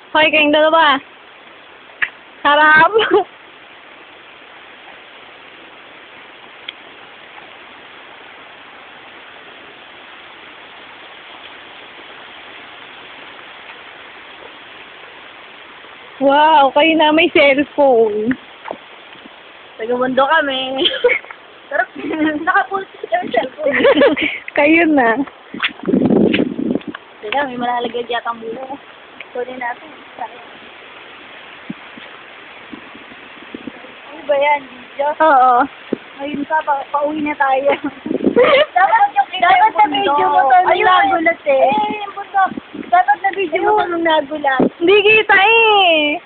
Hoy, kayong dalawa. Harap. Wow, kayo na may cellphone. Taga-mundo kami. Pero, nakapost yung cellphone. Kayo na. Teka, may malalagay yata ang bulo. Kunin natin. Ano ba yan? Video? Oo. Ngayon pa, pauwi na tayo. Dapat na video mo to nung nagulat eh. Yung bundok. Dapat na video mo to nung nagulat. Hindi kita eh.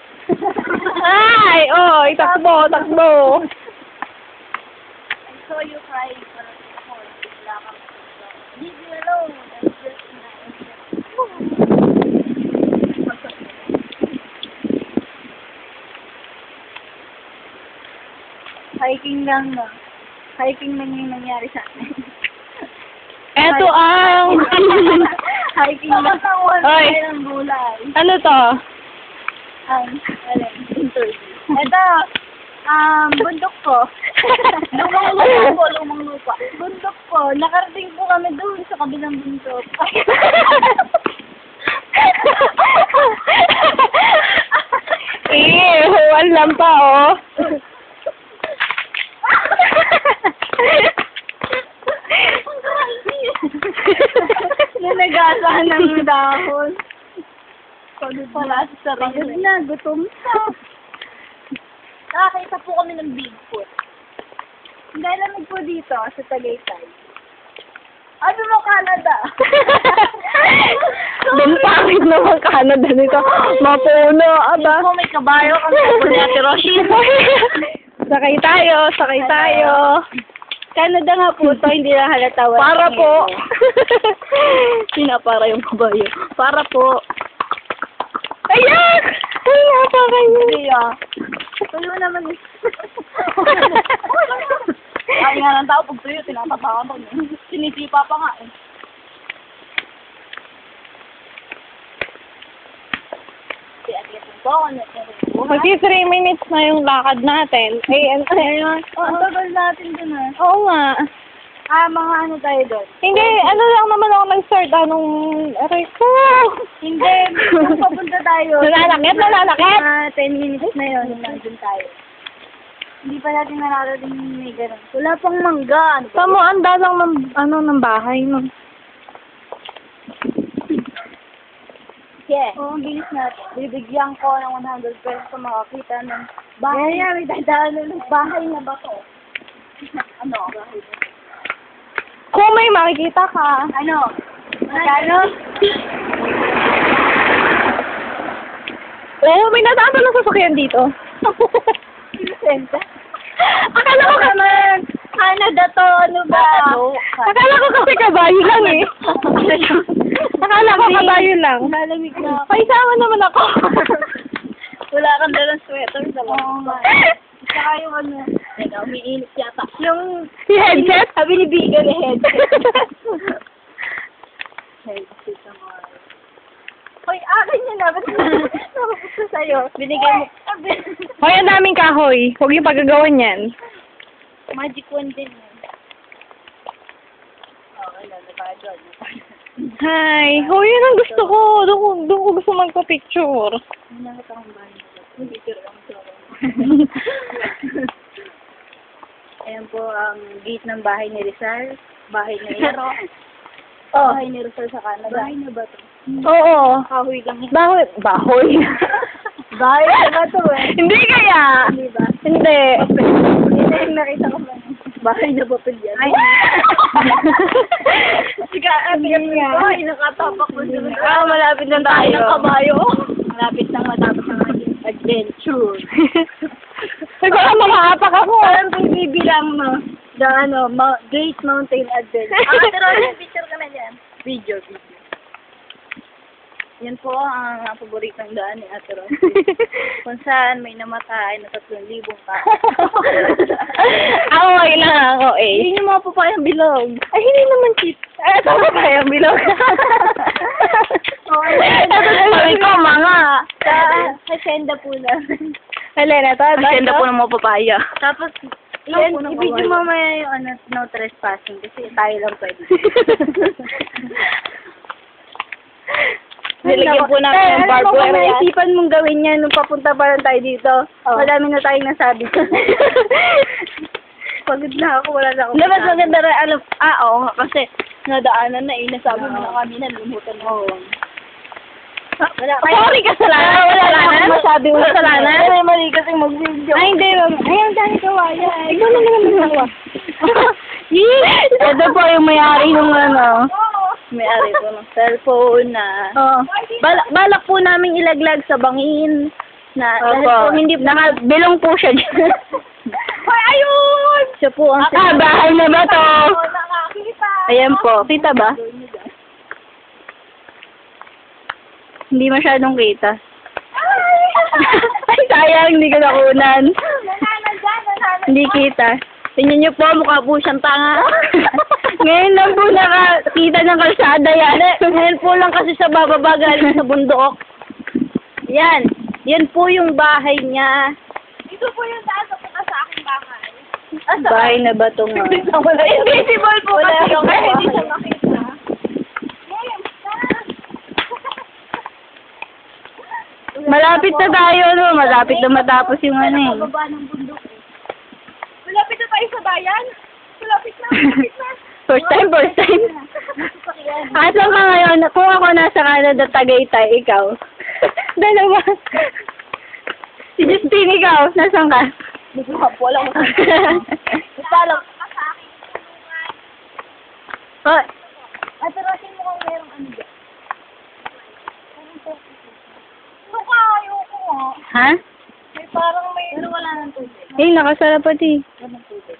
Ay, oh, takbo, takbo. I saw you cry for ako. Wala kang leave me alone. I'm just hiking lang, no? Hiking lang yung nangyari sa akin. Eto ang... Hiking lang. Oy. Ng gulay. Ano to? Interview. Ito, bundok ko. Lumang lupa. Bundok ko. Nakarating po kami doon sa kabilang bundok. Huwan lang pa, oh. Nanagasahan ng dahon. Wala sa sarili. Pagod na, gutom na. Nakakita po kami ng Bigfoot. Dahil lamig po dito sa Tagaytay. Ano mo, Canada? Din pangit naman Canada nito. Mapuno, aba. Hindi po may kabayo kami po ni Ate Roshi. Sakay tayo, sakay tayo. Canada nga po ito, hindi na halata. Para po. Pinapara yung kabayo. Para po. Ayan! Ay, napakayo. Hindi ah. Tuyo naman eh. Ay nga ng tao, pag tuyo, tinatapakan ko. Sinisipa pa nga eh. Kasi 3 minutes na yung lakad natin. Ay, ano yun? Ang tagal natin dun ah. Oo nga. Mga ano tayo doon? Hindi, ano lang naman ako nag-start, anong, aray ko. Hindi, kung papunta tayo. Nalalakit. 10 minutes na yun, nandun tayo. Hindi pa natin nararating may ganun. Wala pang mangga. Ano ba? Tamo, ang dalang ng bahay, no? Yeah. Oo, ang bilis natin. Bibigyan ko ng 100 pesos sa makakita ng bahay. Yeah, may dadaan ng bahay na ba to? Ano? Bahay na. Kung may makikita ka. Ano? Magkano? Oo, may nadaan ng sasakyan dito. Inosenta? Akala ko naman. Canada to, ano ba? Akala ko kasi kabayo lang eh. Akala ko kabayo lang. Malamig na. Paisama naman ako. Wala kang dalang sweater sa mga. Oo nga. Saka yung ano. Teka, umiinit yata. Yung headset? Sabi ni Bigan ni headset. Headset ang mga. Hoy, akin yun na. Ba't napapusta sa'yo? Binigay mo. Hoy, ang daming kahoy. Huwag yung pagagawan yan. Magic wand din yun. Okay na, nakadyan. Hi. Hoy, yun ang gusto ko. Doon ko gusto magpa-picture. Nakita kong bahay. Picture lang ito. Ayan po ang gate ng bahay ni Rizal. Bahay ni Ero. Bahay ni Rizal sa Canada. Bahay na ba ito? Oo. Kahoy lang yan. Bahoy. Bahoy. Bahay na ba ito eh? Hindi kaya. Hindi ba? Hindi. Hindi yung nakita ko ba? Bahay na papel yan. Ay. Sige, yan nga. Ay, nakatapak mo siya. Malapit lang tayo. Ng kabayo. Malapit lang matapos ang ating adventure. Ay, baka makaapak ako. Parang bibilang mo. The Great Mountain Adventure. Pero picture ka na dyan. Video. Yan po ang paboritong daan ni Ate Rosie. Kung saan may namatay na 3,000 ka. Ako, lang ako eh. Hindi nyo mga papayang bilog. Ay, hindi naman cheap. Ay, ito pa kaya bilog. Oo, Sabi ko, mga. asyenda po namin. Helena, Asyenda po ng mga papaya. Tapos, i-video mamaya yung ano, no trespassing kasi tayo lang pwede. Nilagyan po namin ng barbed Ano wire kung yan. naisipan mong gawin yan nung papunta pa lang tayo dito? Oh. Madami na tayong nasabi ko. Pagod na ako, wala na akong Dapat masabi. maganda rin alam. Oo nga kasi nadaanan na eh. Nasabi mo na kami na lumutan na. Oo. Wala. Sorry, kasalanan. Wala Kasalanan? akong masabi mo Kasalanan? Ay, mali kasi mag-video. Ay, hindi. Ay, ang dami kawaya. Ikaw na naman magawa. Ito po yung may-ari ng ano. May-ari po ng cellphone na. Oo. Balak po namin ilaglag sa bangin. Na, dahil Opo. po hindi Nakabilong po siya dyan. Hoy, ayun! Siya po ang Bahay na ba to? Nakakita! Ayan po. Kita ba? Hindi masyadong kita. Ay, sayang. Hindi ko nakunan. Hindi kita. Tingnan niyo po, mukha po siyang tanga. Ngayon lang po nakakita ng kalsada yan. Ngayon po lang kasi sa bababa galing sa bundok. Yan. Yan po yung bahay niya. Ito po yung taas na punta sa aking bahay. Bahay na ba ito nga? Invisible po Wala kasi yung kaya hindi siya makita. Malapit na tayo, no? Malapit na matapos yung ano eh. Baba ng bundok eh. Malapit na tayo sa bayan. Malapit na, malapit na. First time, first time. Asan ka ngayon? Kung ako nasa Canada, Tagaytay, ikaw. Dalawa. Si Justine, ikaw. Nasaan ka? Wala ko. Palo. Oh, Atarasin mo kung merong ano dyan. Suka, ayoko nga. ha? May parang may... Pero wala nang tubig. Eh, nakasara pati. Wala nang tubig.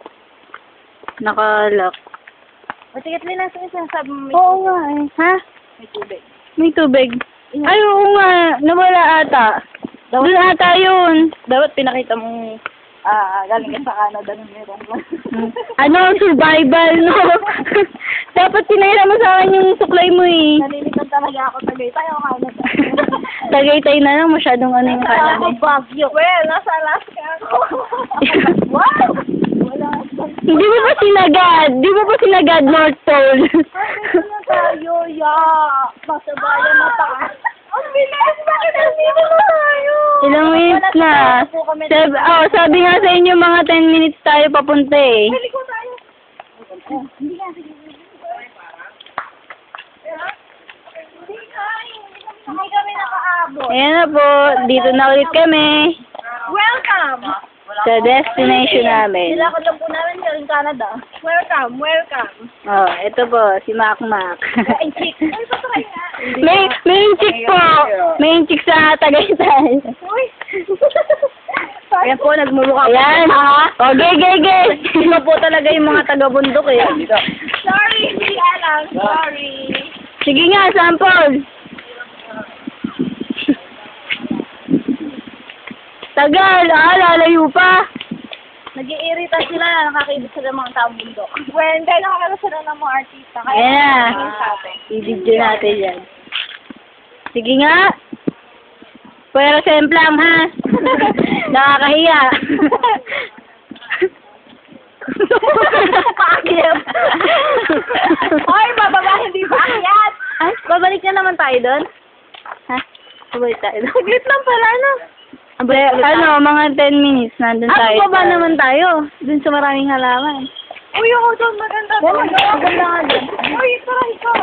Nakalock. Matigat nila sa isang sabi mo may Oo nga eh. Ha? may tubig. May tubig. Ay, oo nga. Nawala ata. Doon ata yun. Dapat pinakita mong galing ka sa Canada ng meron. Ano, survival, no? Dapat tinahira mo sa akin yung suklay mo eh. Nalilitan talaga ako tagay tayo Canada. Tagaytay na lang, masyadong ano yung Canada. Baguio. Well, nasa Alaska ako. Wow! Wala. Hindi mo ba sinagad? Di mo ba sinagad North Pole? Dito na tayo, ya. Masabayan na tayo. Ang bilis! Bakit nandito na tayo? Ilang minutes na? Sabi nga sa inyo mga 10 minutes tayo papunta eh. Bili ko tayo. Hindi ka, sige. Hindi kami nakaabot. Ayan na po, dito na ulit kami Welcome! sa destination namin. Nilakad lang po namin galing Canada. Welcome, welcome. Oh, ito po, si Makmak. Ay, chick. Ay, patry nga. may chick po. May chick sa Tagaytay. Uy. Ayan po, nagmumukha Ayan. O, gay. Sino po talaga yung mga taga-bundok eh. Sorry, hindi alam. Sorry. Sige nga, sample. Tagal, lalayo pa. Nag-iirita sila na nakakibig sila ng mga taong bundok. When, dahil nakakala sila ng mga artista. Kaya Ayan na. tingin sa atin. I-video natin yan. Sige nga. Pero semplang ha. Nakakahiya. Paakyat. Hoy, bababa, hindi paakyat. Ay, babalik na naman tayo doon. Ha? Babalik tayo doon. Saglit lang pala, no? Mga 10 minutes nandun tayo. Baba naman tayo. Doon sa maraming halaman. Uy, ako doon, maganda doon. Maganda nga doon. Uy, tara, ikaw.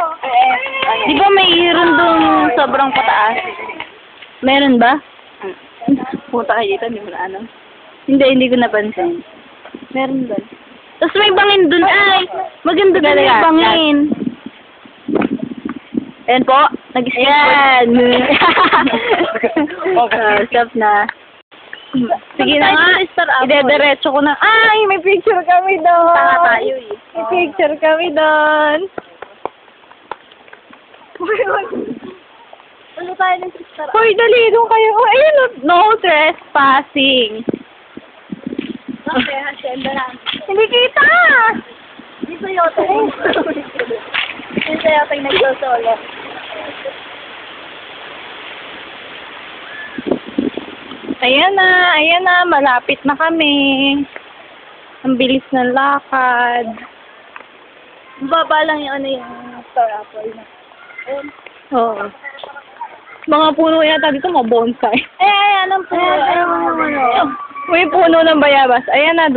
Di ba may iron doon sobrang pataas? Meron ba? Punta kayo dito, hindi mo na ano. Hindi ko napansin. Meron doon. Tapos may bangin doon. Ay, maganda doon Talaga? yung bangin. Ayan po. Ayan. Stop na. Sige na nga. Idediretso ko na. Ay, may picture kami doon. Tanga tayo eh. May picture kami doon. Ano tayo ng sister? Hoy, dali. Doon kayo. Oh, ayun, no trespassing. Okay, hasyenda lang. Hindi kita. Dito yata yung... Dito yata yung nagsosolo. Ayan na, malapit na kami. Ang bilis ng lakad. Baba lang yung ano yung star apple na. Oo. Mga puno yata dito, mga bonsai. Ayan ang puno. May puno ng bayabas. Ayan na,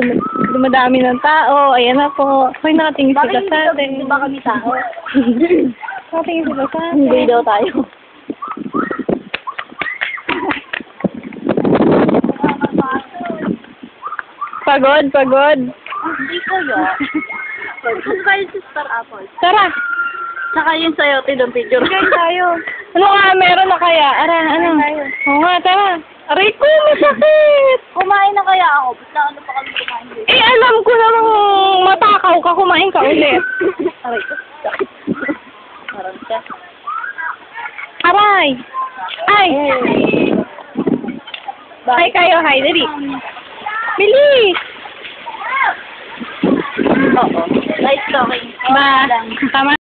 dumadami ng tao. Ayan na po. Hoy, nakatingin sila Bakit sa atin. hindi ba kami tao? Nakatingin sila sa atin. Hindi daw tayo. Pagod. Hindi ko yun. Gusto kayo sa star apple. Tara. Saka yung sayote doon picture. Kain tayo. Ano nga, meron na kaya? Ano? Oo nga, tara. Aray ko, masakit. Kumain na kaya ako. Basta ano pa kami kumain dito. Eh, alam ko namang matakaw ka, kumain ka ulit. Aray ko. Sakit. Parang siya. Aray. Ay. Hi kayo, hi, dali. Bilis. Oo. Nice talking. Ba, tama.